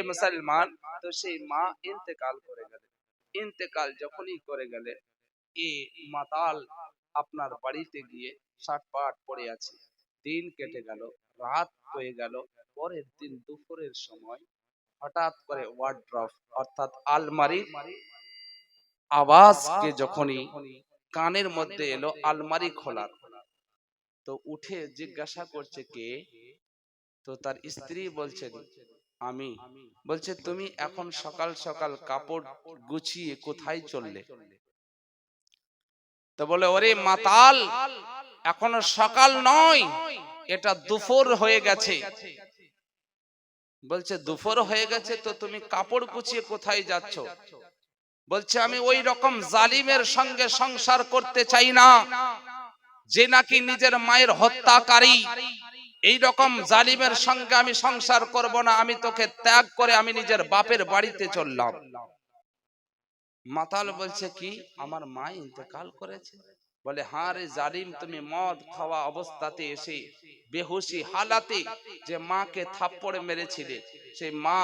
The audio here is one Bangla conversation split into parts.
মুসলমান, তো সেই মা ইন্তেকাল করে গেলেন। ইন্তেকাল যখনই করে গেলেন, এ মাতাল আপনার বাড়িতে গিয়ে ষাটপাট পড়ে আছে। দিন কেটে গেল, রাত হয়ে গেল। পরের দিন দুপুরের সময় হঠাৎ করে ওয়ার্ড্রপ অর্থাৎ আলমারির আওয়াজকে যখনই কানের মধ্যে এলো, আলমারি খোলার, তো উঠে জিজ্ঞাসা করছে কে? তো তার স্ত্রী বলছেন আমি। বলছে তুমি এখন সকাল সকাল কাপড় গুছিয়ে কোথায় চললে? তো বলে ওরে মাতাল, এখনো সকাল নয়, এটা দুপুর হয়ে গেছে। বলছে দুপুর হয়ে গেছে তো তুমি কাপড় গুছিয়ে কোথায় যাচ্ছ? বলছে আমি ওই রকম জালিমের সঙ্গে সংসার করতে চাই না, যে নাকি নিজের মায়ের হত্যাকারী। এই রকম জালিমের সঙ্গে আমি সংসার করব না, আমি তোকে ত্যাগ করে আমি নিজের বাপের বাড়িতে চললাম। মাতাল বলছে কি আমার মা ইন্তেকাল করেছে? বলে হ্যাঁ রে জালিম, তুমি মদ খাওয়া অবস্থাতে এসে বেহুশি হালাতে যে মাকে থাপ্পড় মেরেছিলে, সেই মা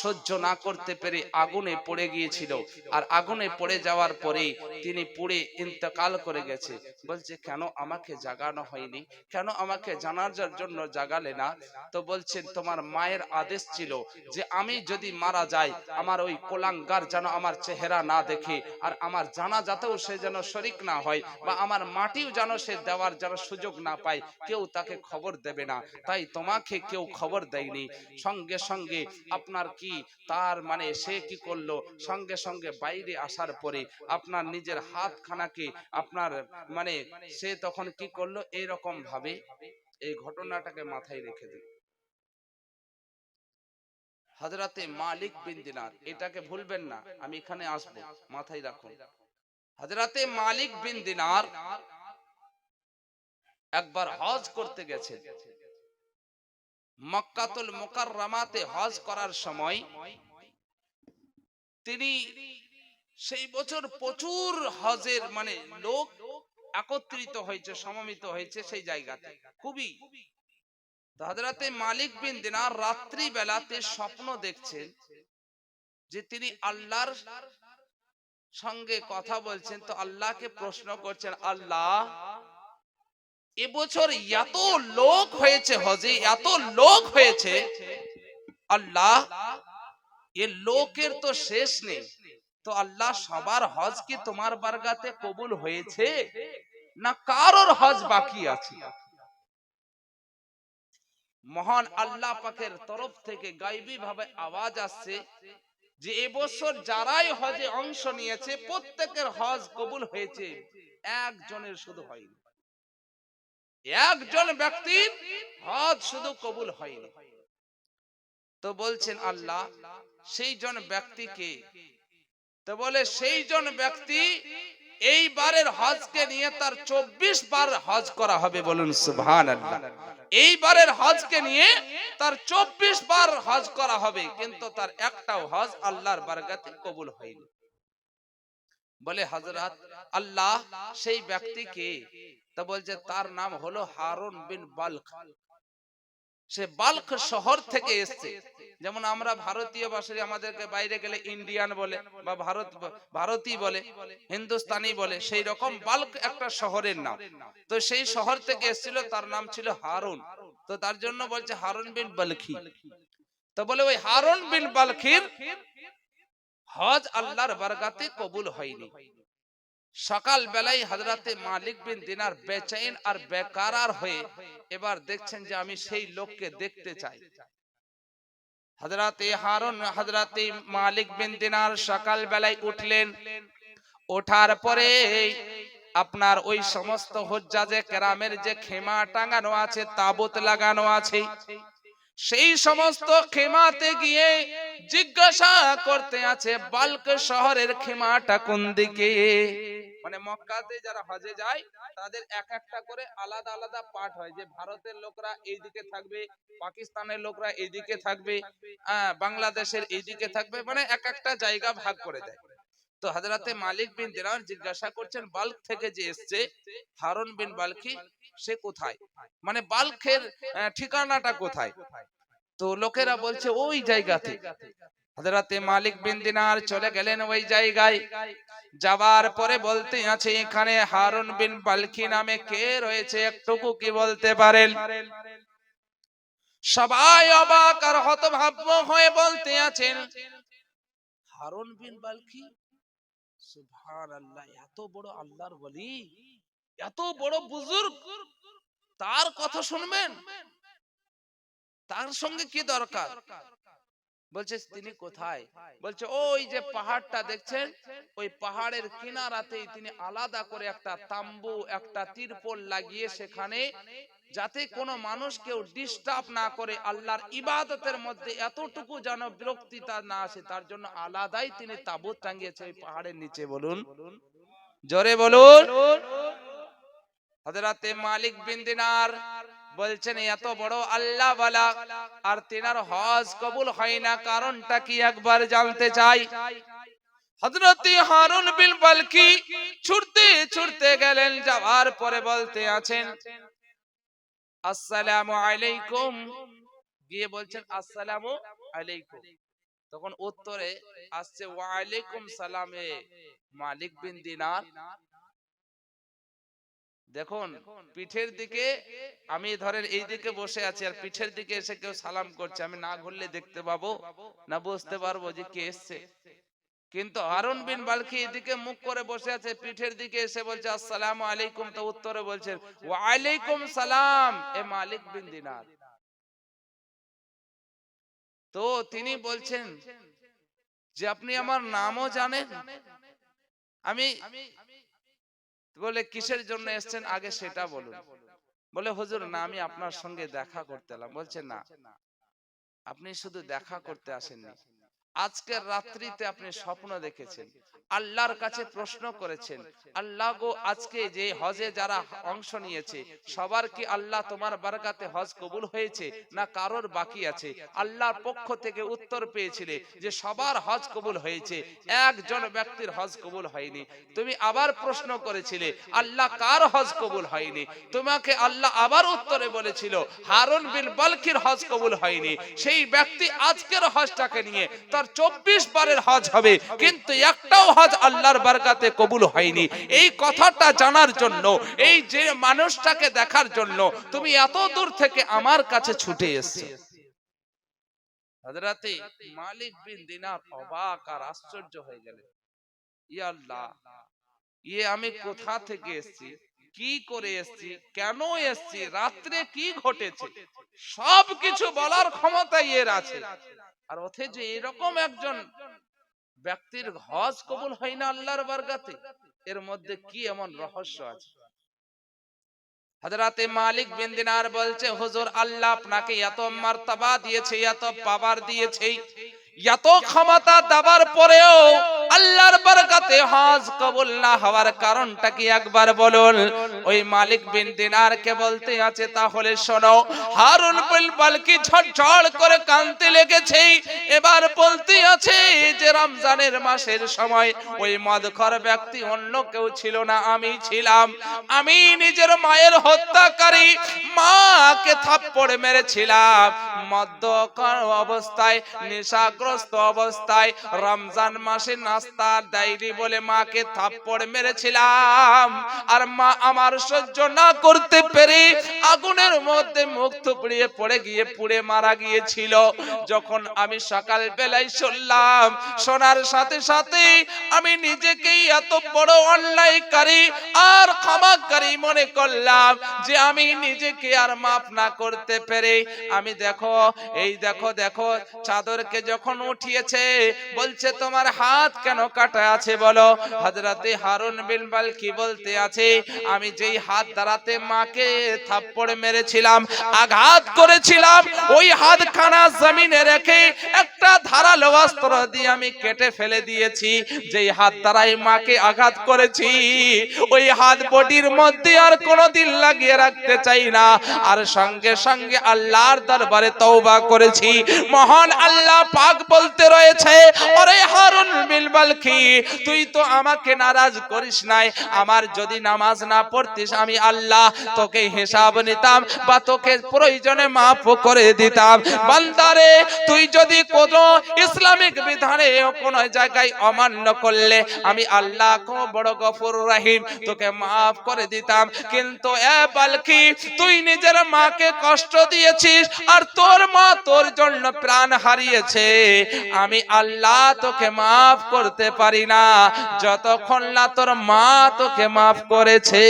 সহ্য না করতে পেরে আগুনে পড়ে গিয়েছিল, আর আগুনে পড়ে যাওয়ার পরে তিনি পুড়ে ইন্তেকাল করে গেছে। বলছে কেন আমাকে জাগানো হয়নি, কেন আমাকে জানাজার জন্য জাগালে না? তো বলছেন তোমার মায়ের আদেশ ছিল যে আমি যদি মারা যাই আমার ওই কোলাঙ্গার যেন আমার চেহারা না দেখে, আর আমার জানাজাতেও সে যেন শরীক না হয়, বা আমার মাটিও যেন সে দেওয়ার যেন সুযোগ না পায়, কেউ তাকে খবর দেবে না, তাই তোমাকে কেউ খবর দেয়নি। সঙ্গে সঙ্গে আপনার কি তার মানে সে কি করলো, সঙ্গে সঙ্গে বাইরে আসার পরে আপনার নিজের হাতখানাকে আপনার মানে সে তখন কি করলো, এরকম ভাবে এই ঘটনাটাকে মাথায় রেখে দিল। হযরতে মালিক বিন দিনার, এটাকে ভুলবেন না, আমি এখানে আসবো, মাথায় রাখুন। হযরতে মালিক বিন দিনার একবার হজ করতে গেছেন। মক্কাতুল মুকাররমাতে হজ করার সময় তিনি সেই বছর প্রচুর হজের মানে লোক একত্রিত হয়েছে, সমবেত হয়েছে সেই জায়গাতে খুবই। হযরতে মালিক বিন দিনার রাত্রি বেলাতে স্বপ্ন দেখছেন যে তিনি আল্লাহর সঙ্গে কথা বলছেন। তো আল্লাহকে প্রশ্ন করছেন, আল্লাহ এবছর এত লোক হয়েছে হজে, এত লোক হয়েছে, আল্লাহ এ লোকের তো শেষ নেই, তো আল্লাহ সবার হজ কি তোমার বারগাতে কবুল হয়েছে না কারোর হজ বাকি আছে? মহান আল্লাহ পাকের তরফ থেকে গায়বী ভাবে আওয়াজ আসছে যে এবছর যারাই হজে অংশ নিয়েছে প্রত্যেকের হজ কবুল হয়েছে, একজনের শুধু হয়নি, একজন ব্যক্তির হজ শুধু কবুল হয়নি। তো বলছেন আল্লাহ সেই জন ব্যক্তিকে? তো বলে সেই জন ব্যক্তি এইবারের হজকে নিয়ে তার 24 বার হজ করা হবে, বলুন সুবহানাল্লাহ। এইবারের হজকে নিয়ে তার 24 বার হজ করা হবে, কিন্তু তার একটাও হজ আল্লাহর বারগাতে কবুল হয়নি। বলে হযরত আল্লাহ সেই ব্যক্তিকে? তা বলছে তার নাম হলো হারুন বিন বালখ। সে বালখ শহর থেকে এসেছে। যেমন আমরা ভারতীয় ভাষায় আমাদেরকে বাইরে গেলে ইন্ডিয়ান বলে বা ভারতী বলে, হিন্দুস্তানি বলে, সেই রকম বালখ একটা শহরের নাম। তো সেই শহর থেকে এসেছিল, তার নাম ছিল হারুন, তো তার জন্য বলছে হারুন বিন বালখি। তো বলে ওই হারুন বিন বালখির হজ আল্লাহর বারগাতে কবুল হয়নি। সকাল বেলায় হযরতে মালিক বিন দিনার বেচैन আর বেকারার হয়ে এবার দেখছেন যে আমি সেই লোককে দেখতে চাই। হযরতে হারুন হযরতে মালিক বিন দিনার সকাল বেলায় উঠলেন। ওঠার পরে আপনার ওই সমস্ত হুজ্জাজে কেরামের যে খেমা টাঙানো আছে, তাবুত লাগানো আছে, সেই সমস্ত খেমাতে গিয়ে জিজ্ঞাসা করতে আছে বালক শহরের খেমাটা কোন দিকে। মানে মক্কাতে যারা হজে যায় তাদের এক একটা করে আলাদা আলাদা পার্ট হয়, যে ভারতের লোকরা এইদিকে থাকবে, পাকিস্তানের লোকরা এইদিকে থাকবে, বাংলাদেশের এইদিকে থাকবে, মানে এক একটা জায়গা ভাগ করে দেয়। তো হযরতে মালিক বিন দিনার জিজ্ঞাসা করছেন বাল্ক থেকে যে এসেছে হারুন বিন বালখি, সে কোথায়, মানে বাল্কের ঠিকানাটা কোথায়? তো লোকেরা বলছে ওই জায়গাতে। হযরতে মালিক বিন দিনার চলে গেলেন ওই জায়গায়। যাবার পরে বলতে আছে এখানে হারুন বিন বালকি নামে কে রয়েছে, একটুকু কি বলতে পারেন? সবাই অবাক আর হতভাগ্য হয়ে বলতে আছেন হারুন বিন বালকি, সুবহানাল্লাহ, এত বড় আল্লাহর ওলি, এত বড় বুজুর্গ, তার কথা শুনবেন? তার সঙ্গে কি দরকার? বলছে তিনি কোথায়? বলছে ওই যে পাহাড়টা দেখছেন, ওই পাহাড়ের কিনারাতেই তিনি আলাদা করে একটা তাম্বু, একটা তিরপল লাগিয়ে সেখানে যাতে কোনো মানুষ কেউ ডিস্টার্ব না করে, আল্লাহর ইবাদতের মধ্যে এতটুকু যেন বিরক্তিতা না আসে, তার জন্য আলাদাই তিনি তাবুত টাঙিয়েছে ওই পাহাড়ের নিচে। বলুন, জোরে বলুন। হযরতে মালিক বিন দিনার বলছেন এত বড় আল্লাহ ওয়ালা আর তিনার হজ কবুল হয় না, কারণটা কি একবার জানতে চাই। হযরতে হারুন বিন বালকি ছুটতে ছুটতে গেলেন, যাওয়ার পরে বলতে আছেন আসসালামু আলাইকুম, গিয়ে বলছেন আসসালামু আলাইকুম। তখন উত্তরে আসছে ওয়া আলাইকুম সালামে মালিক বিন দিনার। দেখুন পিঠের দিকে, আমি ধরেন এই দিকে বসে আছি আর পিঠের দিকে এসে কেউ সালাম করছে, আমি না ঘুরলে দেখতে পাবো না, বুঝতে পারবো যে কে এসছে। কিন্তু হারুন বিন বালকি এদিকে মুখ করে বসে আছে, পিঠের দিকে এসে বলছে আসসালামু আলাইকুম, তো উত্তরে বলছেন ওয়া আলাইকুম সালাম এ মালিক বিন দিনার। তো তিনি বলছেন যে আপনি আমার নামও জানেন? আমি বলে কিসের জন্য এসেছেন আগে সেটা বলুন। বলে হুজুর না, আমি আপনার সঙ্গে দেখা করতে এলাম। বলছে না, আপনি শুধু দেখা করতে আসেননি, আজকের রাত্রিতে আপনি স্বপ্ন দেখেছেন, আল্লাহর কাছে প্রশ্ন করেছেন, আল্লাহ গো আজকে যে হজে যারা অংশ নিয়েছে সবার কি আল্লাহ তোমার বরকতে হজ কবুল হয়েছে না কারোর বাকি আছে? আল্লাহর পক্ষ থেকে উত্তর পেয়েছিলে যে সবার হজ কবুল হয়েছে, একজন ব্যক্তির হজ কবুল হয়নি। তুমি আবার প্রশ্ন করেছিলে আল্লাহ কার হজ কবুল হয়নি, তোমাকে আল্লাহ আবার উত্তরে বলেছিল হারুন বিন বালকির হজ কবুল হয়নি। সেই ব্যক্তি আজকের হজটাকে নিয়ে তার 24 বারের হজ হবে, কিন্তু একটাও হজ আল্লাহর বরকতে কবুল হয়নি। এই কথাটা জানার জন্য, এই যে মানুষটাকে দেখার জন্য তুমি এত দূর থেকে আমার কাছে ছুটে এসেছো। হযরতে মালিক বিন দিনার অবাক আর আশ্চর্য হয়ে গেলেন, ইয়া আল্লাহ, আমি কোথা থেকে এসেছি, কি করে এসেছি, কেন এসেছি, রাত্রে কি ঘটেছে, সবকিছু বলার ক্ষমতা এর আছে। আর অথচ এরকম একজন ব্যক্তির হজ কবুল হয় না আল্লাহর বরকতে, এর মধ্যে কি এমন রহস্য আছে? হযরতে মালিক বিন দিনার বলছে হুজুর আল্লাহ আপনাকে এত মার্তবা দিয়েছে, এত পাওয়ার দিয়েছে, এত ক্ষমতা দেওয়ার পরেও আল্লাহর বরকতে হজ কবুল না হওয়ার কারণটা কি একবার বলুন। ওই মালিক বিন দিনার কে বলতে আছে তাহলে শোনো। হারুন বিন বালকি ঝড় করে কাঁদতে লেগেছে। এবার বলতে আছে যে রমজানের মাসের সময় ওই মদখর ব্যক্তি অন্য কেউ ছিল না, আমি ছিলাম। আমি নিজের মায়ের হত্যাকারী, মাকে থাপ্পড় মেরেছিলাম মদ্যপান অবস্থায়, নেশাগ্রস্ত অবস্থায়, রমজান মাসে নাস্তা দেয়নি বলে মাকে থাপ্পড় মেরেছিলাম। আর মা আমার সহ্য না করতে পেরে আগুনের মধ্যে মুখ থুবড়িয়ে পড়ে গিয়ে পুড়ে মারা গিয়েছিল। যখন আমি সকাল বেলায় শুনলাম, শোনার সাথে সাথে আমি নিজেকেই এত বড় অন্যায়কারী আর ক্ষমাকারী মনে করলাম যে আমি নিজেকে আর মাফ না করতে পেরে আমি দেখো এই দেখো দেখো চাদরকে যখন উঠিয়েছে বলছে তোমার হাত কেন কাটা আছে বলো। হযরতে হারুন বিন বালকি বলতে আছে আমি যেই হাত দ্বারাতে মাকে থাপ্পড় মেরেছিলাম, আঘাত করেছিলাম, ওই হাতখানা জমিনে রেখে একটা ধারালো অস্ত্র দিয়ে আমি কেটে ফেলে দিয়েছি। যেই হাত দ্বারাই মাকে আঘাত করেছি ওই হাত বডির মধ্যে আর কোনোদিন লাগিয়ে রাখতে চাই না। আর সঙ্গে সঙ্গে আল্লাহর দরবারে তওবা করেছি। মহান আল্লাহ পাক বলতে রয়েছে ওরে হারুন বিন বালখি, তুই তো আমাকে নারাজ করিস নাই, আমার যদি নামাজ না পড়তিস আমি আল্লাহ তোকে হিসাব নিতাম বা তোকে প্রয়োজনে মাফ করে দিতাম। বান্দারে, তুই যদি কোনো ইসলামিক বিধানে কোন জায়গায় অমান্য করলে আমি আল্লাহ খুব বড় গফুর রহিম, তোকে মাফ করে দিতাম। কিন্তু এ বালকি, তুই নিজের মাকে কষ্ট দিয়েছিস আর তোর মা তোর জন্য প্রাণ হারিয়েছে, আমি আল্লাহ তোকে মাফ করতে পারি না যতক্ষণ না তোর মা তোকে মাফ করেছে,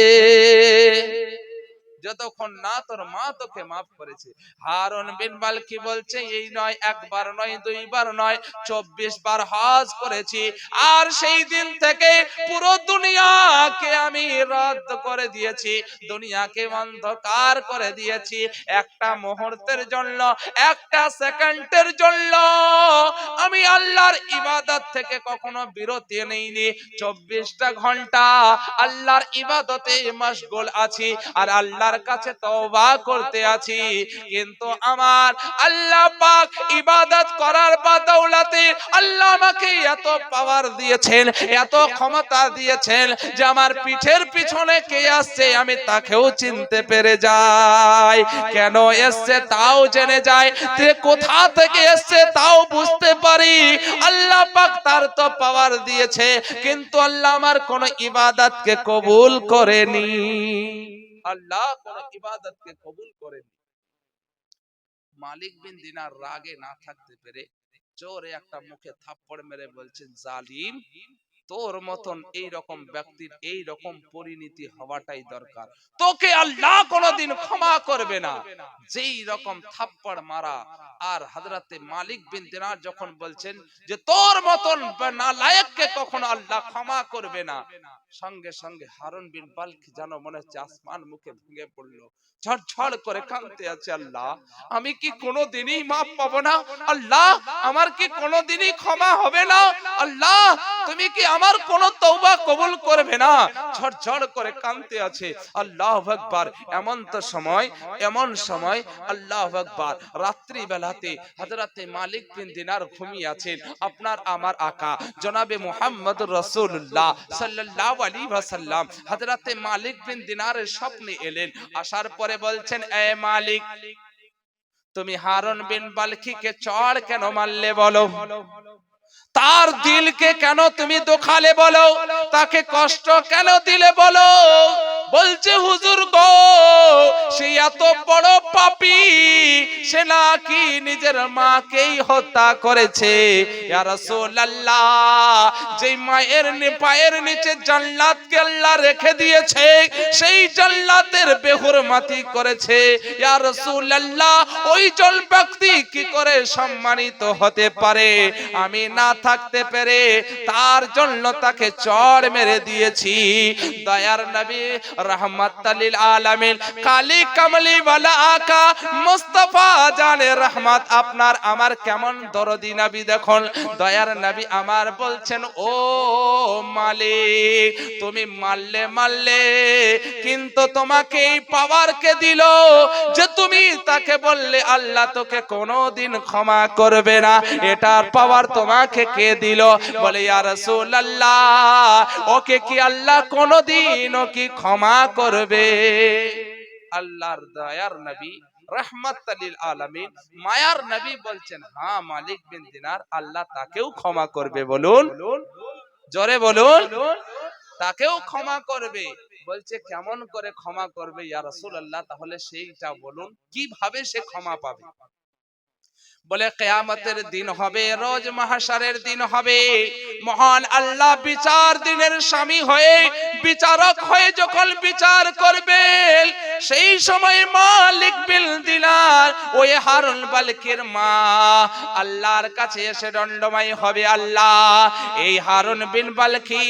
যতক্ষণ না তোর মা তোকে মাফ করেছে। হারুন বিন বালকি বলছে, এই নয়, একবার নয়, দুইবার নয়, 24 বার হজ করেছি, আর সেই দিন থেকে পুরো দুনিয়াকে আমি রদ করে দিয়েছি, দুনিয়াকে অন্ধকার করে দিয়েছি। একটা মুহূর্তের জন্য, একটা সেকেন্ডের জন্য আমি আল্লাহর ইবাদত থেকে কখনো বিরতি নেইনি। 24টা ঘন্টা আল্লাহর ইবাদতে মশগুল আছি আর আল্লাহর কাছে তওবা করতে আছি। কিন্তু আমার আল্লাহ পাক ইবাদত করার বদৌলতে আল্লাহ আমাকে এত পাওয়ার দিয়েছেন, এত ক্ষমতা দিয়েছেন যে আমার পিঠের পিছনে কে আসছে আমি তাকেও চিনতে পেরে যাই, কেন এসছে তাও জেনে যায়, তে কোথা থেকে এসছে তাও বুঝতে পারি। আল্লাহ পাক তার তো পাওয়ার দিয়েছে, কিন্তু আল্লাহ আমার কোন ইবাদতকে কবুল করেনি, আল্লাহ কোন ইবাদতকে কবুল করেনি। মালিক বিন দিনার রাগে না থাকতে পেরে জোরে একটা মুখে থাপ্পড় মেরে বলছেন, জালিম, তোর মতন এই রকম ব্যক্তির এই রকম পরিণতি হওয়াটাই দরকার, তোকে আল্লাহ কোনদিন ক্ষমা করবে না। যেই রকম থাপ্পড় মারা, আর হযরতে মালিক বিন দিনার যখন বলছেন যে তোর মতন নালায়েককে কখনো আল্লাহ ক্ষমা করবে না, সঙ্গে সঙ্গে হারুন বিন বালকি যেন মনে হচ্ছে আসমান মুখে ভেঙে পড়লো, ঝড়ঝড় করে কাঁদতে আছে, আল্লাহ আমি কি কোনোদিনই মাফ পাবো না? আল্লাহ আমার কি কোনোদিনই ক্ষমা হবে না? আল্লাহ তুমি কি আমার কোন তওবা কবুল করবে না? ঝড়ঝড় করে কাঁদতে আছে। আল্লাহু আকবার। এমন সময় আল্লাহু আকবার, রাত্রি বেলাতে হযরতে মালিক বিন দিনার ঘুমিয়ে আছেন। আপনার আমার আকা জনাবে মুহাম্মদুর রাসূলুল্লাহ সাল্লাল্লাহু আলাইহি ওয়াসাল্লাম হযরতে মালিক বিন দিনারের স্বপ্নে এলেন। আসার পরে বলছেন, এ মালিক, তুমি হারুন বিন বালকিকে চড় কেন মারলে বলো? তার দিলকে কেন তুমি দুখালে বলো? তাকে কষ্ট কেন দিলে বলো? বলছে, হুজুর গো, সে এত বড় পাপী, সে নাকি নিজের মাকেই হত্যা করেছে। ইয়া রাসূলুল্লাহ, যেই মায়ের পায়ের নিচে জান্নাতকে আল্লাহ রেখে দিয়েছে, সেই জান্নাতের বেহুরমাতি করেছে। ইয়া রাসূলুল্লাহ, ওই জন ব্যক্তি কি করে সম্মানিত হতে পারে? আমি না থাকতে পেরে তার জন্য তাকে চড় মেরে দিয়েছি। দয়ার নবী রহমাতুল লিল আলামিন, কালি কামলি ওয়ালা আকা মুস্তাফা জানে রহমত, আপনার আমার কেমন দরদি নবী দেখুন। দয়ার নবী আমার বলছেন, ও মালিক, তুমি মারলে কিন্তু তোমাকে এই পাওয়ার কে দিল যে তুমি তাকে বললে আল্লাহ তোকে কোনোদিন ক্ষমা করবে না? এটার পাওয়ার তোমাকে কে দিল? বলে, ইয়া রাসূলুল্লাহ, ওকে কি আল্লাহ কোনোদিন কি ক্ষমা করবে? আল্লাহর দয়ার নবী রাহমাতুল লিল আলামিন, মায়ার নবী বলছেন, হ্যাঁ মালিক বিন দিনার, আল্লাহ তাকেও ক্ষমা করবে। বলুন, জোরে বলুন, তাকেও ক্ষমা করবে। বলছে, কেমন করে ক্ষমা করবে ইয়া রাসূলুল্লাহ? তাহলে সেইটা বলুন, কিভাবে সে ক্ষমা পাবে? বলে, কিয়ামতের দিন হবে, রোজ মাহশারের দিন হবে, মহান আল্লাহ বিচার দিনের স্বামী হয়ে, বিচারক হয়ে যখন বিচার করবেন, সেই সময় মালিক বিন দিনার ওই হারুন বালকির মা আল্লাহর কাছে এসে দণ্ডময় হবে, আল্লাহ, এই হারুন বিন বালকি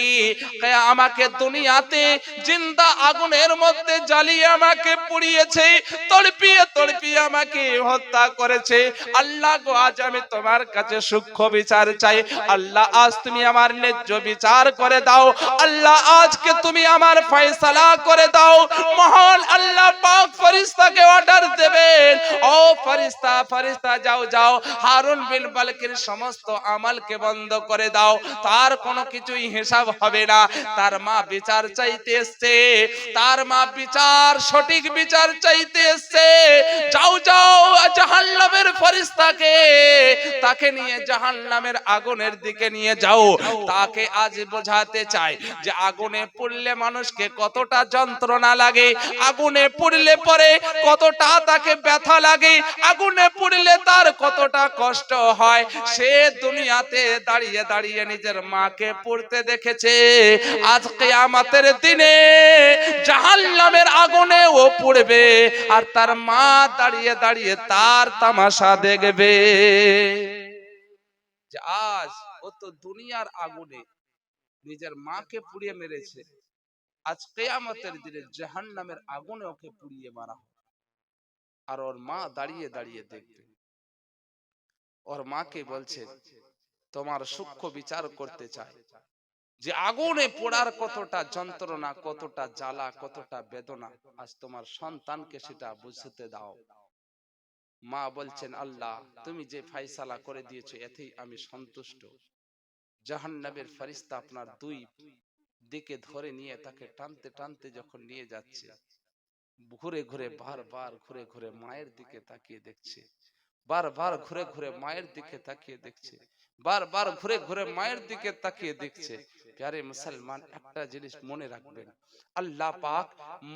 আমাকে দুনিয়াতে জিন্দা আগুনের মধ্যে জ্বালিয়ে আমাকে পুড়িয়েছে, তড়পিয়ে আমাকে হত্যা করেছে। আল্লাহ গো, আজ আমি তোমার কাছে সূক্ষ্ম বিচার চাই। আল্লাহ, আজ তুমি আমার ন্যায্য বিচার করে দাও। আল্লাহ, আজকে তুমি আমার ফয়সালা করে দাও। মহান আল্লাহ আল্লাহ পাক ফেরেশতাকে অর্ডার দেবেন, ও ফেরেশতা ফেরেশতা যাও যাও হারুন বিন মালিকের সমস্ত আমলকে বন্ধ করে দাও, তার কোনো কিছুই হিসাব হবে না। তার মা বিচার চাইতে এসেছে, তার মা বিচার সঠিক বিচার চাইতে এসেছে। যাও যাও জাহান্নামের ফেরেশতাকে তাকে নিয়ে জাহান্নামের আগুনের দিকে নিয়ে যাও। তাকে আজ বোঝাতে চাই যে আগুনে পুড়লে মানুষকে কতটা যন্ত্রণা লাগে, আগুনে পুড়লে পরে কতটা তাকে ব্যথা লাগে, আগুনে পুড়লে তার কতটা কষ্ট হয়। সে দুনিয়াতে দাঁড়িয়ে দাঁড়িয়ে নিজের মাকে পুড়তে দেখেছে, আজ কিয়ামতের দিনে জাহান্নামের আগুনে ও পুড়বে আর তার মা দাঁড়িয়ে দাঁড়িয়ে তার তামাশা দেখবে। যে আজ ও তো দুনিয়ার আগুনে নিজের মাকে পুড়িয়ে মেরেছে, আজ কিয়ামতের দিনে জাহান্নামের আগুনে ওকে পুড়িয়ে মারা হবে। আর ওর মা দাঁড়িয়ে দাঁড়িয়ে দেখবে। ওর মাকে বলছে তোমার সূক্ষ্ম বিচার করতে চাই যে আগুনে পোড়ার কতটা যন্ত্রণা, কতটা জ্বালা, কতটা বেদনা, আজ তোমার সন্তানকে সেটা বুঝতে দাও। মা বলছেন আল্লাহ তুমি যে ফয়সালা করে দিয়েছো এতেই আমি সন্তুষ্ট। জাহান্নামের ফেরেশতা আপনার দুই দিকে ধরে নিয়ে তাকে টানতে টানতে যখন নিয়ে যাচ্ছে, ঘুরে ঘুরে বারবার ঘুরে ঘুরে মায়ের দিকে তাকিয়ে দেখছে, বারবার ঘুরে ঘুরে মায়ের দিকে তাকিয়ে দেখছে, বারবার ঘুরে ঘুরে মায়ের দিকে তাকিয়ে দেখছে। প্যারে মুসলমান, একটা জিনিস মনে রাখবেন, আল্লাহ পাক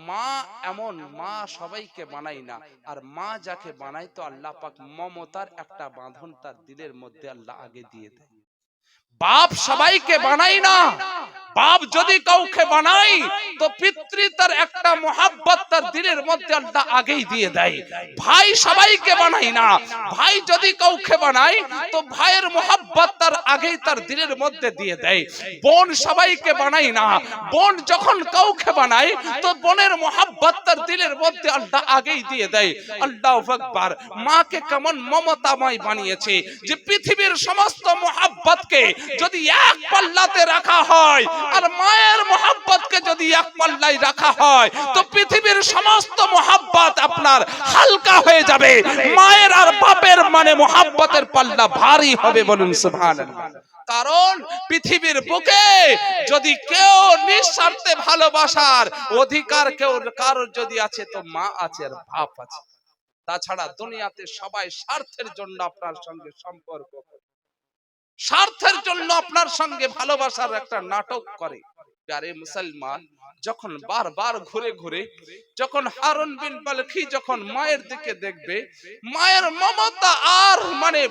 মা এমন মা সবাইকে বানাই না, আর মা যাকে বানাই তো আল্লাহ পাক মমতার একটা বাঁধন তার দিলের মধ্যে আল্লাহ আগে দিয়ে দেয়। বাপ সবাইকে বানাই না, বাপ যদি কাউকে বানাই তো পিতৃতার একটা মোহাব্বত তার দিলের মধ্যে আল্লাহ আগেই দিয়ে দেয়। ভাই সবাইকে বানাই না, ভাই যদি কাউকে বানাই তো ভাইয়ের মোহাব্বত তার আগেই তার দিলের মধ্যে দিয়ে দেয়। বোন সবাইকে বানাই না, বোন যখন কাউকে বানাই তো বোনের মোহাব্বত তার দিলের মধ্যে আল্লাহ আগেই দিয়ে দেয়। আল্লাহু আকবার। মাকে কেমন মমতাময় বানিয়েছে যে পৃথিবীর সমস্ত মোহাব্বতকে যদি এক পাল্লাতে রাখা হয় আর মায়ের মোহাব্বতকে যদি এক পাল্লায় রাখা হয় তো পৃথিবীর সমস্ত মোহাব্বত আপনার হালকা হয়ে যাবে। মায়ের আর বাপের মানে মোহাব্বতের পাল্লা ভারী হবে, বলুন সুবহানাল্লাহ। কারণ পৃথিবীর বুকে যদি কেউ নিঃস্বার্থে ভালোবাসার অধিকার কেউ কারোর যদি আছে তো মা আছে আর বাপ আছে। তাছাড়া দুনিয়াতে সবাই স্বার্থের জন্য আপনার সঙ্গে সম্পর্ক করে, স্বার্থের জন্য আপনার সঙ্গে ভালোবাসার একটা নাটক করে। প্যারে মুসলমান, যখন বারবার ঘুরে ঘুরে যখন হারুন বিন মালিক যখন মায়ের দিকে দেখবে, মায়ের মমতা আর মানে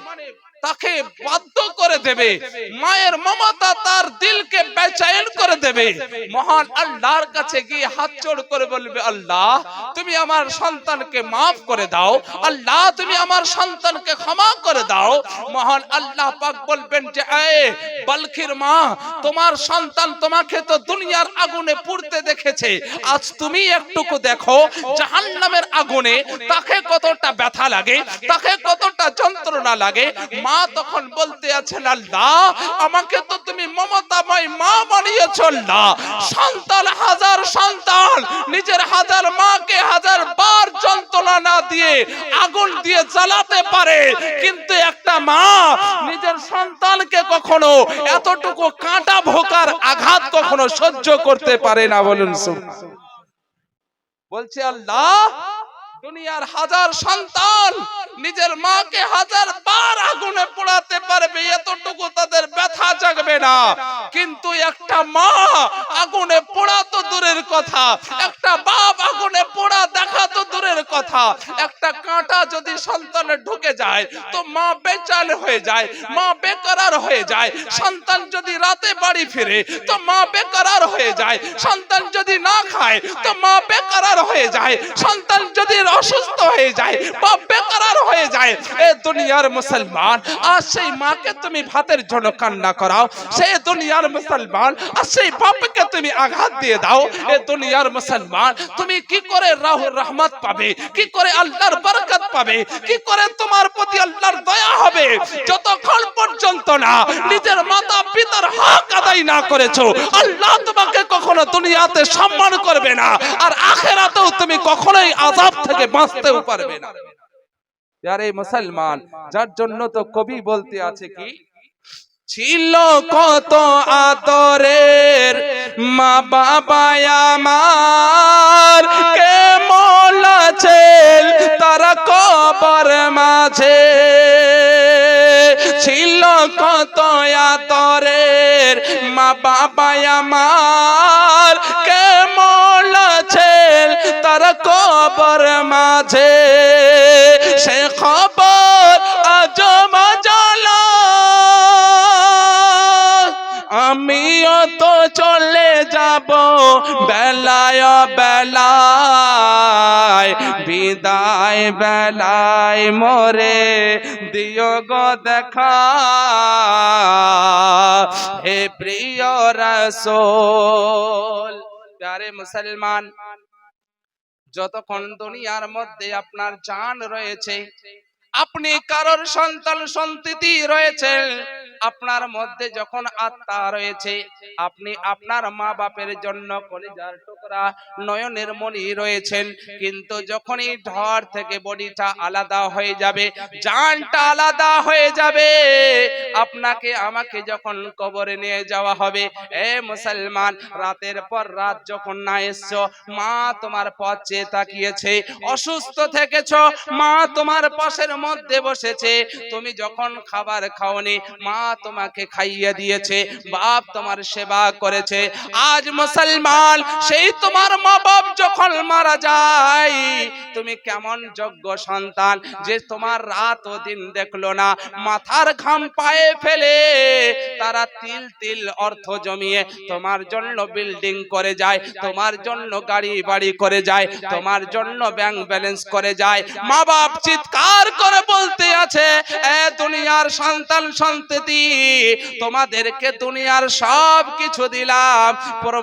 তাকে বাধ্য করে দেবে, মায়ের মমতা তার দিলকে বেচैन করে দেবে। মহান আল্লাহর কাছে গিয়ে হাত জোড় করে বলবে আল্লাহ তুমি আমার সন্তানকে maaf করে দাও, আল্লাহ তুমি আমার সন্তানকে ক্ষমা করে দাও। মহান আল্লাহ পাক বলবেন যে এ বালখির মা, তোমার সন্তান তোমাকে তো দুনিয়ার আগুনে পুড়তে দেখেছে, আজ তুমি একটুকু দেখো জাহান্নামের আগুনে তাকে কতটা ব্যথা লাগে, তাকে কতটা যন্ত্রণা লাগে। মা তখন বলতে আছেন আল্লাহ আমাকে তো তুমি মমতাময় মা বানিয়েছো, আল্লাহ সন্তান হাজার সন্তান নিজের হাজার মাকে হাজার বার যন্ত্রণা না দিয়ে আগুন দিয়ে জ্বালাতে পারে, কিন্তু একটা মা নিজের সন্তানকে কখনো এতটুকু কাঁটা ভোকার আঘাত কখনো সহ্য করতে পারে না, বলুন সুবহানাল্লাহ। বলছে আল্লাহ দুনিয়ার হাজার সন্তান নিজের মাকে হাজার বার আগুনে পোড়াতে পারবে, এতটুকু তাদের ব্যথা জাগবে না, কিন্তু একটা মা আগুনে পোড়া তো দূরের কথা, একটা বাপ আগুনে পোড়া দেখা তো দূরের কথা, একটা কাঁটা যদি সন্তানে ঢুকে যায় তো মা বেচাল হয়ে যায়, মা বেকরার হয়ে যায়। সন্তান যদি রাতে বাড়ি ফিরে তো মা বেকরার হয়ে যায়, সন্তান যদি না খায় তো মা বেকরার হয়ে যায়, সন্তান যদি অসুস্থ হয়ে যায় বাপ বেকরার হয়ে যায়। এ দুনিয়ার মুসলমান, আজ সেই মাকে তুমি ভাতের জন্য কান্না করাও, সেই দুনিয়ার মুসলমান আজ সেই বাপকে তুমি আঘাত দিয়ে দাও। এ দুনিয়ার মুসলমান তুমি কি করে রহমত পাবে, কি করে আল্লাহর বরকত পাবে, কি করে তোমার প্রতি আল্লাহর দয়া হবে? যতক্ষণ পর্যন্ত না নিজের মাতা পিতার হক আদায় না করেছো, আল্লাহ তোমাকে কখনো দুনিয়াতে সম্মান করবে না, আর আখিরাতেও তুমি কখনোই আযাব থেকে বাঁচতেও পারবে না। আরে মুসলমান, যার জন্য তো কবি বলতে আছে কি, ছিল কত আদরের মা বাবা আমার, কেমন আছেন তারা কবর মাঝে। ছিল কত আদরের মা বাবা আমার, কেমন আছেন তারা কবর মাঝে। সে খবর আজ জালা, আমিও তো চলে যাব বেলায় বেলায়, বিদায় বেলায় মোরে দিও গো দেখা হে প্রিয় রাসূল। প্যারে মুসলমান, যতক্ষণ দুনিয়ার মধ্যে আপনার জান রয়েছে, আপনি কারোর সন্তান সন্ততি রয়েছে, আপনার মধ্যে যখন আত্মা রয়েছে, আপনি আপনার মা বাপের জন্য কলিজার টুকরা নয়নের মণি রয়েছেন, কিন্তু যখনই ধর থেকে বডিটা আলাদা হয়ে যাবে, জানটা আলাদা হয়ে যাবে, আপনাকে আমাকে যখন কবরে নিয়ে যাওয়া হবে, এ মুসলমান, রাতের পর রাত যখন না এসছো, মা তোমার পথ চেয়ে তাকিয়েছে, অসুস্থ থেকেছো, মা তোমার পাশের মধ্যে বসেছে, তুমি যখন খাবার খাওনি মা তোমাকে খাইয়ে দিয়েছে, বাপ তোমার সেবা করেছে। আজ মুসলমান, সেই তোমার মা বাপ যখন মারা যায়, তুমি কেমন যোগ্য সন্তান যে তোমার রাত ও দিন দেখলো না, মাথার ঘাম পায়ে ফেলে তারা তিল তিল অর্থ জমিয়ে তোমার জন্য বিল্ডিং করে যায়, তোমার জন্য গাড়ি বাড়ি করে যায়, তোমার জন্য ব্যাংক ব্যালেন্স করে যায়। মা বাপ চিৎকার করে বলতে আছে, এ দুনিয়ার সন্তান সন্ততি, তোমাদেরকে দুনিয়ার সব কিছু দিলাম,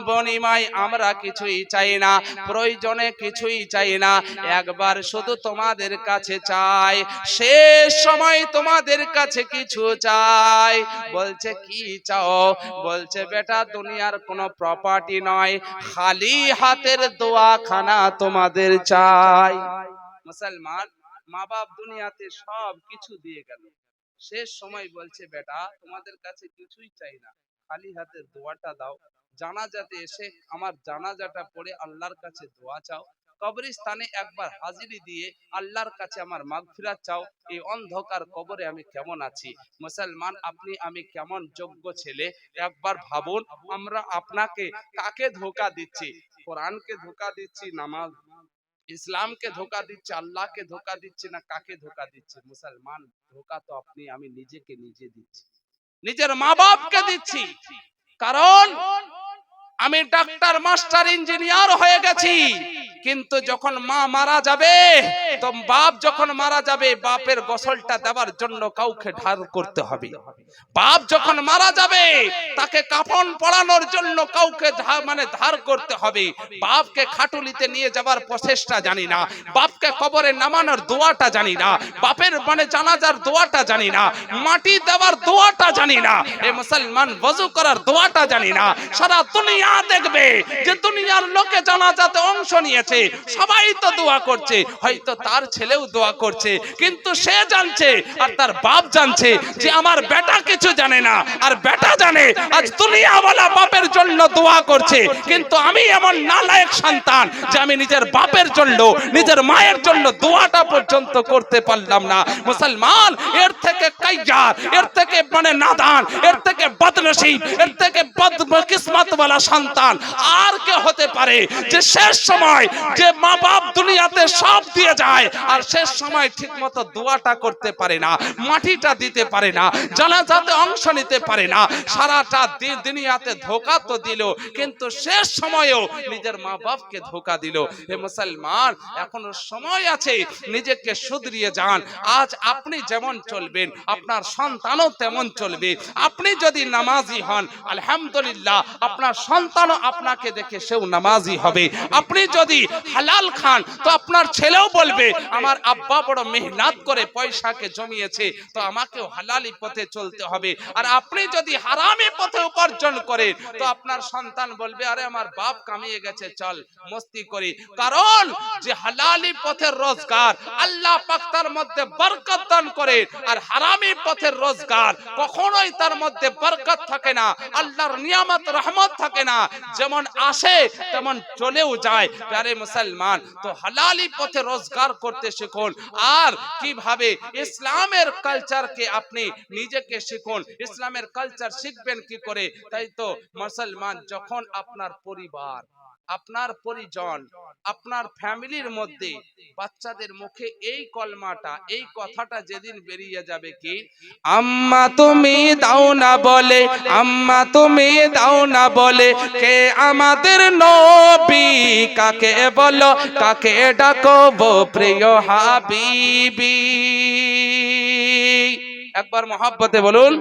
বিনিময়ে আমরা কিছুই চাই না, প্রয়োজনে কিছুই চাই না, একবার শুধু তোমাদের কাছে চাই, শেষ সময় তোমাদের কাছে কিছু চাই। বলছে কি চাও? বলছে বেটা দুনিয়ার কোনো প্রপার্টি নয়, খালি হাতের দোয়াখানা তোমাদের চাই। মুসলমান, মা বাপ দুনিয়াতে সব কিছু দিয়ে গেল, শেষ সময় বলছে বেটা তোমাদের কাছে কিছুই চাই না, খালি হাতের দোয়াটা দাও, জানাজাতে এসে আমার জানাজাটা পড়ে আল্লাহর কাছে দোয়া চাও, কবরস্থানে একবার হাজিরি দিয়ে আল্লাহর কাছে আমার মাগফিরাত চাও, এই অন্ধকার কবরে আমি কেমন আছি। মুসলমান, আপনি আমি কেমন যোগ্য ছেলে, একবার ভাবুন, আমরা আপনাকে কাকে ধোঁকা দিচ্ছি? কোরআনকে ধোঁকা দিচ্ছি, নামাজ ইসলামকে ধোঁকা দিচ্ছে, আল্লাহকে ধোঁকা দিচ্ছে, না কাকে ধোঁকা দিচ্ছে? মুসলমান, ধোঁকা তো আপনি আমি নিজেকে নিজে দিচ্ছি, নিজের মা বাপকে দিচ্ছি। কারণ আমি ডাক্তার মাস্টার ইঞ্জিনিয়ার হয়ে গেছি, কিন্তু যখন মা মারা যাবে, তো বাপ যখন মারা যাবে, বাপের গোসলটা দেওয়ার জন্য কাউকে ধার করতে হবে। বাপ যখন মারা যাবে, তাকে কাফন পরানোর জন্য কাউকে ধার করতে হবে। বাপকে খাটুলিতে নিয়ে যাবার প্রচেষ্টা জানি না, বাপকে কবরে নামানোর দোয়াটা জানি না, বাপের জানাজার দোয়াটা জানি না, মাটি দেওয়ার দোয়াটা জানি না, এ মুসলমান ওযু করার দোয়াটা জানি না। সারা দুনিয়া দেখবে যে দুনিয়ার লোকে জানাজাতে অংশ নিয়েছে, সবাই তো দোয়া করছে, হয়তো তার ছেলেও দোয়া করছে, কিন্তু সে জানছে আর তার বাপ জানছে যে আমার বেটা কিছু জানে না, আর বেটা জানে আজ দুনিয়াওয়ালা বাপের জন্য দোয়া করছে, কিন্তু আমি এমন নালায়েক সন্তান যে আমি নিজের বাপের জন্য, নিজের মায়ের জন্য দোয়াটা পর্যন্ত করতে পারলাম না। মুসলমান, এর থেকে কাইয়ার, এর থেকে নাদান, এর থেকে বদনসিব, এর থেকে বদকিসমতওয়ালা সন্তান আর কে হতে পারে যে শেষ সময় যে মা বাপ দুনিয়াতে সব দিয়ে যায়, আর শেষ সময় ঠিকমতো দোয়াটা করতে পারে না, মাটিটা দিতে পারে না, জানাজাতে অংশ নিতে পারে না, সারাটা দুনিয়াতে ধোঁকা তো দিল, কিন্তু শেষ সময়েও নিজের মা বাপকে ধোঁকা দিল। হে মুসলমান, এখনো সময় আছে, নিজেকে শুধরিয়ে যান। আজ আপনি যেমন চলবেন, আপনার সন্তানও তেমন চলবে। আপনি যদি নামাজি হন, আলহামদুলিল্লাহ, আপনার সন্তানও আপনাকে দেখে সেও নামাজি হবে। আপনি যদি হালাল খান তো আপনার ছেলেও বলবে আমার আব্বা বড় মেহনত করে পয়সাকে জমিয়েছে, তো আমাকেও হালালি পথে চলতে হবে। আর আপনি যদি হারামি পথে উপার্জন করেন তো আপনার সন্তান বলবে আরে আমার বাপ কামিয়ে গেছে, চল মস্তি করি। কারণ যে হালালি পথের রোজগার আল্লাহ পাক তার মধ্যে বরকত দান করে, আর হারামি পথের রোজগার কখনোই তার মধ্যে বরকত থাকে না, আল্লাহর নিয়ামত রহমত থাকে না, যেমন আসে তেমন চলেও যায়। প্যারে মুসলমান, তো হালালি পথে রোজগার করতে শিখুন। আর কিভাবে ইসলামের কালচারকে আপনি নিজেকে শিখুন। ইসলামের কালচার শিখবেন কি করে? তাই তো মুসলমান, যখন আপনার পরিবার, আপনার পরিজন, আপনার ফ্যামিলির মধ্যে বাচ্চাদের মুখে এই কলমাটা, এই কথাটা যেদিন বেরিয়ে যাবে কি আম্মা তুমি দাও না বলে, আম্মা তুমি দাও না বলে, কে আমাদের নবী কাকে বলো, কাকে ডাকবো প্রিয় হাবিবি। একবার মহব্বতে বলুন,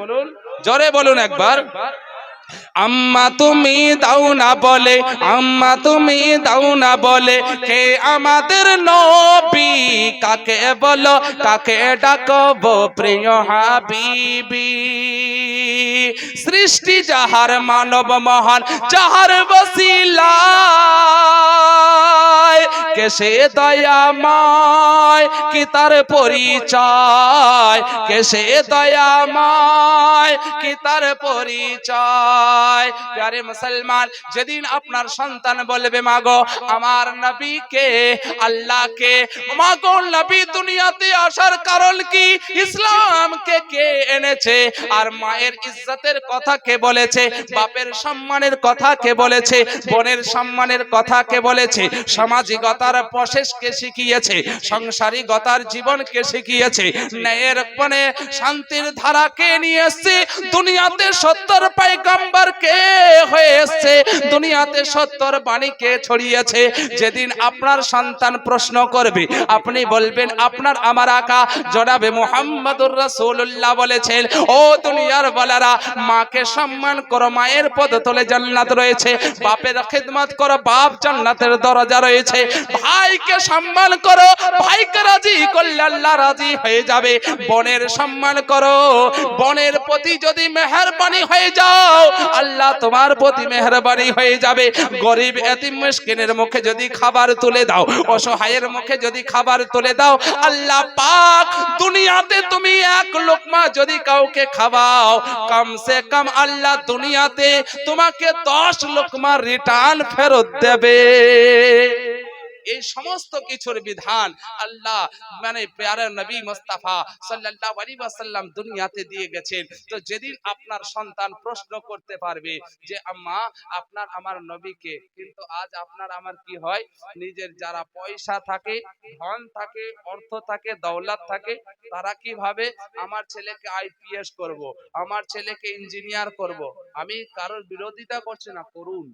জোরে বলুন একবার, আম্মা তুমি দাও না বলে, আম্মা তুমি দাও না বলে, কে আমাদের নবী কাকে বলো, কাকে ডাকবো প্রিয় হাবিবি। সৃষ্টি যাহার মানব মহান যাহার বসিলায়, কে সে দয়াময় কি তার পরিচয়, কে সে দয়াময় কি তার পরিচয়। প্যারে মুসলমান, যেদিন আপনার সন্তান বলবে মাগো আমার নবীকে, আল্লাহকে, মাগো নবী দুনিয়াতে আসার কারণ কি, ইসলামকে কে এনেছে, আর মায়ের ইজ্জতের কথা কে বলেছে, বাপের সম্মানের কথা কে বলেছে, বোনের সম্মানের কথা কে বলেছে, সামাজিকতার প্রসেস কে শিখিয়েছে, সংসারিকতার জীবন কে শিখিয়েছে, ন্যায়ের পথে শান্তির ধারা কে নিয়ে এসেছে, দুনিয়াতে 70 পয়গম্বর কে হয়ে এসেছে, দুনিয়াতে 70 বাণী কে ছড়িয়েছে। যেদিন আপনার সন্তান প্রশ্ন করবে আপনি বলবেন আপনার আমার আকা জনাবে মুহাম্মদুর রাসূলুল্লাহ বলেছেন, ও দুনিয়ার বালারা, মাকে সম্মান করো, মায়ের পদতলে জান্নাত রয়েছে, বাপের খিদমত করো, বাপ জান্নাতের দরজা রয়েছে, ভাইকে সম্মান করো, ভাইকে রাজি করলে আল্লাহ রাজি হয়ে যাবে, বোনের সম্মান করো, বোনের প্রতি যদি মেহেরবানি হয়ে যাও আল্লাহ তোমার প্রতি মেহেরবানি হয়ে যাবে, গরিব এতিম মিসকিনের মুখে যদি খাবার তুলে দাও, অসহায়ের মুখে যদি খাবার তুলে দাও, আল্লাহ পাক দুনিয়াতে তুমি এক লোকমা যদি কাউকে খাওয়াও, কমসে কম আল্লাহ দুনিয়াতে তোমাকে 10 লোকমা রিটার্ন ফেরত দেবে। এই সমস্ত কিছুর বিধান আল্লাহ মানে প্যারা নবী মুস্তাফা সাল্লাল্লাহু আলাইহি ওয়াসাল্লাম দুনিয়াতে দিয়ে গেছেন। তো যেদিন আপনার সন্তান প্রশ্ন করতে পারবে যে আম্মা আপনার আমার নবীকে, কিন্তু আজ আপনার আমার কি হয়, নিজের যারা পয়সা থাকে, ধন থাকে, অর্থ থাকে, দৌলত থাকে, তারা কি ভাবে আমার ছেলেকে আইপিএস করব, আমার ছেলেকে ইঞ্জিনিয়ার করব। আমি কারোর বিরোধিতা করছি না, করুন,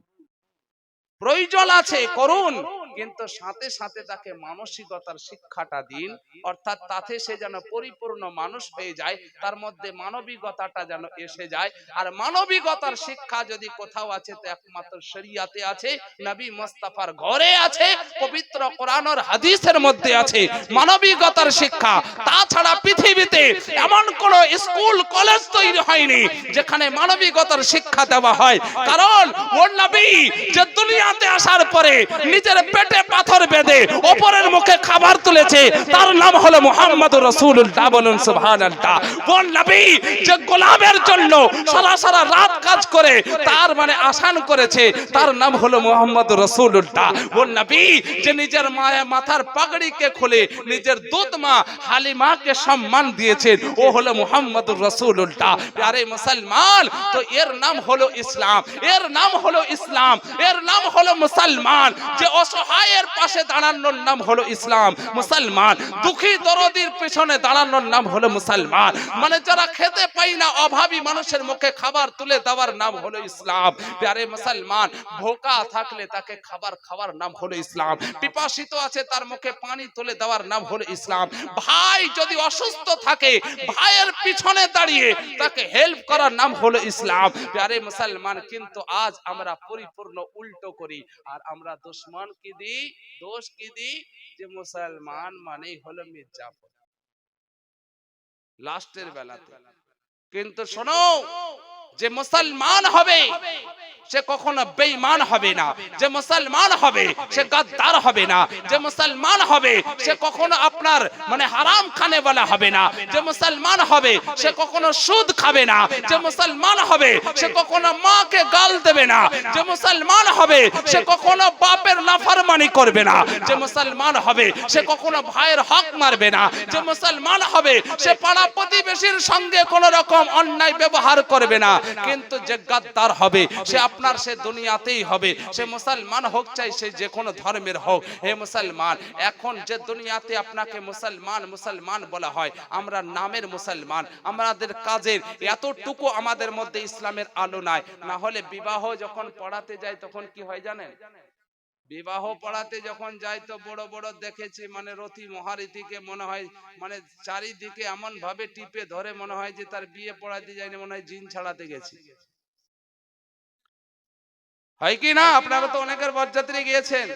প্রয়োজন আছে করুন, কিন্তু সাথে সাথে তাকে মানসিকতার শিক্ষাটা দিন, অর্থাৎ তাতে সে যেন পরিপূর্ণ মানুষ হয়ে যায়, তার মধ্যে মানবিকতাটা যেন এসে যায়। আর মানবিকতার শিক্ষা যদি কোথাও আছে তো একমাত্র শরীয়তে আছে, নবী মুস্তাফার ঘরে আছে, পবিত্র কোরআন আর হাদিসের মধ্যে আছে মানবিকতার শিক্ষা। তাছাড়া পৃথিবীতে এমন কোন স্কুল কলেজ তৈরি হয়নি যেখানে মানবিকতার শিক্ষা দেওয়া হয়। কারণ ওর নবী যে দুনিয়াতে আসার পরে নিজের পেটে পাথর বেঁধে অপরের মুখে খাবার তুলেছে, তার নাম হলো মুহাম্মদুর রাসূলুল্লাহ। বলুন সুবহানাল্লাহ। ওর নবী যে গোলামের জন্য সারা সারা রাত কাজ করে তার মানে আসান করেছে, তার নাম হলো মুহাম্মদুর রাসূলুল্লাহ। ওর নবী যে নিজের মায়ের মাথার পাগড়িকে খুলে নিজের দুধ মা হালিমাকে সম্মান দিয়েছেন, ও হলো মুহাম্মদুর রাসূলুল্লাহ। আরে মুসলমান, তো এর নাম হলো ইসলাম, এর নাম হলো ইসলাম, এর নাম হলো মুসলমান। যে অসহায়ের পাশে দাঁড়ানোর নাম হলো ইসলাম, মুসলমান। দুঃখী দরদির পেছনে দাঁড়ানোর নাম হলো মুসলমান। মানে যারা খেতে পায় না, অভাবী মানুষের মুখে খাবার তুলে দেওয়ার নাম হলো ইসলাম। প্যারে মুসলমান, ভোকা থাকলে তাকে খাবার খাওয়ার নাম হলো ইসলাম। পিপাসিত আছে তার মুখে পানি তুলে দেওয়ার নাম হলো ইসলাম। ভাই যদি অসুস্থ থাকে ভাইয়ের পিছনে দাঁড়িয়ে তাকে হেল্প করার নাম হলো ইসলাম। প্যারে মুসলমান, কিন্তু আজ আমরা পরিপূর্ণ উল্টো করি। করি, আর আমরা দুশ্মন কি দিই, দোষ কি দিই, যে মুসলমান মানেই হলো মির্জাফর লাস্টের বেলাতে। কিন্তু শোনো, যে মুসলমান হবে সে কখনো বেঈমান হবে না, যে মুসলমান হবে সে গাদ্দার হবে না, যে মুসলমান হবে সে কখনো আপনার মানে হারাম খানে वाला হবে না, যে মুসলমান হবে সে কখনো সুদ খাবে না, যে মুসলমান হবে সে কখনো মাকে গাল দেবে না, যে মুসলমান হবে সে কখনো বাপের নাফরমানি করবে না, যে মুসলমান হবে সে কখনো ভাইয়ের হক মারবে না, যে মুসলমান হবে সে পাড়া প্রতিবেশীর সঙ্গে কোনো রকম অন্যায় ব্যবহার করবে না। কিন্তু যে গাদ্দার হবে সে আপনার সে দুনিয়াতেই হবে, সে মুসলমান হোক চাই সে যে কোনো ধর্মের হোক। হে মুসলমান, এখন যে দুনিয়াতে আপনাকে মুসলমান মুসলমান বলা হয়, আমরা নামের মুসলমান, আমাদের কাজের এতটুকু আমাদের মধ্যে ইসলামের আলো নাই। না হলে বিবাহ যখন পড়াতে যায় তখন কি হয় জানেন, বিবাহ পড়াতে যখন যাই তো বড় বড় দেখেছি মানে রতি মহারথীকে মনে হয় মানে চারিদিকে এমন ভাবে টিপে ধরে মনে হয় যে তার বিয়ে পড়াতে যায়নি, মনে হয় জিন ছাড়াতে গেছি, হয় কি না? আপনারা তো অনেকের বরযাত্রী গিয়েছেন,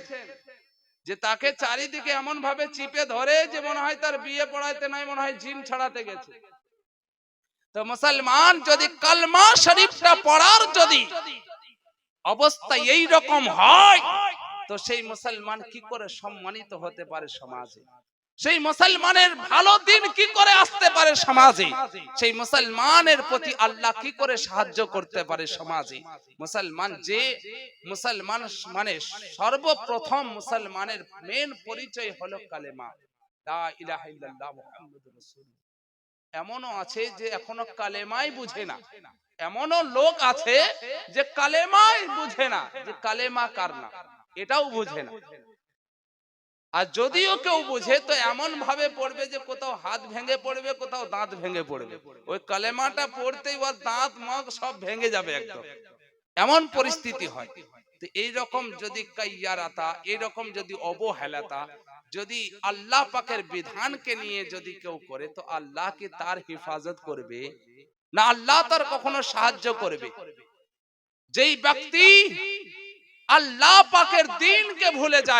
যে তাকে চারিদিকে এমন ভাবে চিপে ধরে যে মনে হয় তার বিয়ে পড়াইতে নাই, মনে হয় জিন ছাড়াতে গেছে। তো মুসলমান যদি কালমা শরীফটা পড়ার যদি অবস্থা এই রকম হয়, তো সেই মুসলমান কি করে সম্মানিত হতে পারে সমাজে, সেই মুসলমানের ভালো দিন কি করে আসতে পারে সমাজে, সেই মুসলমানের প্রতি আল্লাহ কি করে সাহায্য করতে পারে সমাজে। মুসলমান যে মুসলমান মানে সর্বপ্রথম মুসলমানের মেন পরিচয় হলো কালেমা লা ইলাহা ইল্লাল্লাহ মুহাম্মাদুর রাসূলুল্লাহ। এমনও আছে যে এখনো কালেমাই বুঝে না, এমনও লোক আছে যে কালেমাই বুঝে না, যে কালেমা কার নাম এটাও বুঝে না। আর যদিও কেউ বুঝে তো এমন ভাবে পড়বে যে কোথাও হাত ভেঙে পড়বে, কোথাও দাঁত ভেঙে পড়বে, ওই কালেমাটা পড়তেই ওর দাঁত মুখ সব ভেঙে যাবে একদম, এমন পরিস্থিতি হয়। তো এইরকম যদি কাইয়ারাতা, এইরকম যদি অবহেলাতা যদি আল্লাহ পাকের বিধানকে নিয়ে যদি কেউ করে, তো আল্লাহ কি তার হেফাজত করবে না? আল্লাহ তার কখনো সাহায্য করবে? যেই ব্যক্তি আল্লাহ পাকের দ্বীনকে ভুলে যায়,